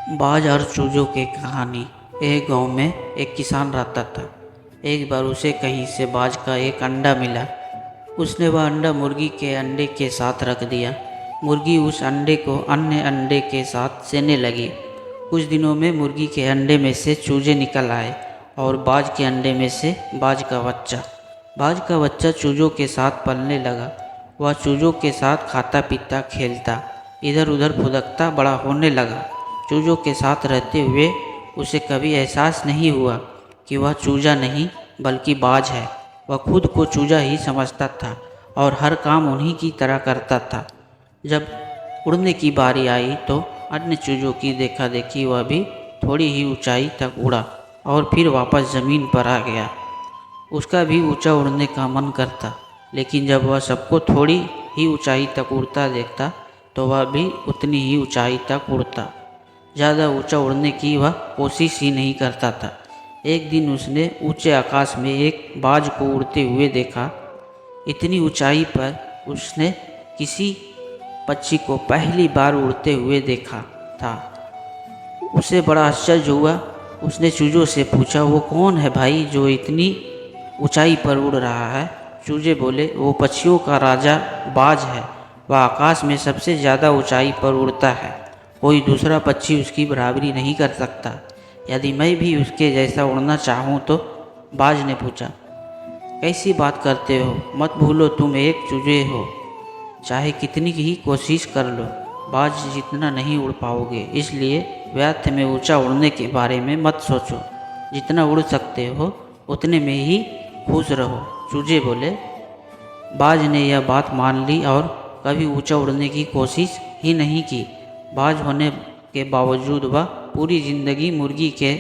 बाज और चूजों की कहानी। एक गांव में एक किसान रहता था। एक बार उसे कहीं से बाज का एक अंडा मिला। उसने वह अंडा मुर्गी के अंडे के साथ रख दिया। मुर्गी उस अंडे को अन्य अंडे के साथ सेने लगी। कुछ दिनों में मुर्गी के अंडे में से चूजे निकल आए और बाज के अंडे में से बाज का बच्चा। बाज का बच्चा चूजों के साथ पलने लगा। वह चूजों के साथ खाता पीता खेलता, इधर उधर फुदकता बड़ा होने लगा। चूजों के साथ रहते हुए उसे कभी एहसास नहीं हुआ कि वह चूजा नहीं बल्कि बाज है। वह खुद को चूजा ही समझता था और हर काम उन्हीं की तरह करता था। जब उड़ने की बारी आई तो अन्य चूजों की देखा देखी वह भी थोड़ी ही ऊंचाई तक उड़ा और फिर वापस ज़मीन पर आ गया। उसका भी ऊंचा उड़ने का मन करता, लेकिन जब वह सबको थोड़ी ही ऊंचाई तक उड़ता देखता तो वह भी उतनी ही ऊंचाई तक उड़ता। ज़्यादा ऊंचा उड़ने की वह कोशिश ही नहीं करता था। एक दिन उसने ऊंचे आकाश में एक बाज को उड़ते हुए देखा। इतनी ऊंचाई पर उसने किसी पक्षी को पहली बार उड़ते हुए देखा था। उसे बड़ा आश्चर्य हुआ। उसने चूजों से पूछा, वो कौन है भाई जो इतनी ऊंचाई पर उड़ रहा है? चूजे बोले, वो पक्षियों का राजा बाज है। वह आकाश में सबसे ज़्यादा ऊंचाई पर उड़ता है। कोई दूसरा पक्षी उसकी बराबरी नहीं कर सकता। यदि मैं भी उसके जैसा उड़ना चाहूँ तो? बाज ने पूछा। कैसी बात करते हो? मत भूलो तुम एक चूजे हो। चाहे कितनी ही कोशिश कर लो, बाज जितना नहीं उड़ पाओगे। इसलिए व्यर्थ में ऊंचा उड़ने के बारे में मत सोचो। जितना उड़ सकते हो उतने में ही खुश रहो। चूजे बोले। बाज ने यह बात मान ली और कभी ऊंचा उड़ने की कोशिश ही नहीं की। बाज होने के बावजूद वह पूरी ज़िंदगी मुर्गी के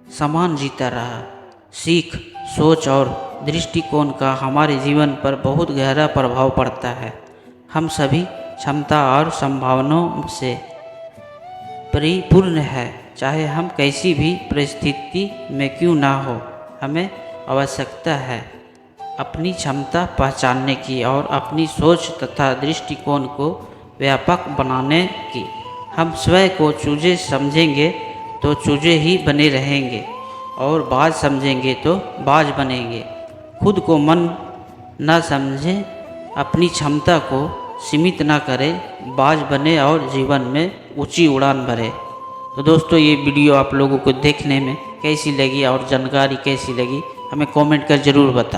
समान जीता रहा। सीख, सोच और दृष्टिकोण का हमारे जीवन पर बहुत गहरा प्रभाव पड़ता है। हम सभी क्षमता और संभावनाओं से परिपूर्ण है। चाहे हम कैसी भी परिस्थिति में क्यों ना हो, हमें आवश्यकता है अपनी क्षमता पहचानने की और अपनी सोच तथा दृष्टिकोण को व्यापक बनाने की। हम स्वयं को चूजे समझेंगे तो चूजे ही बने रहेंगे और बाज समझेंगे तो बाज बनेंगे। खुद को मन न समझें, अपनी क्षमता को सीमित ना करें, बाज बने और जीवन में ऊंची उड़ान भरे। तो दोस्तों, ये वीडियो आप लोगों को देखने में कैसी लगी और जानकारी कैसी लगी, हमें कमेंट कर ज़रूर बताएं।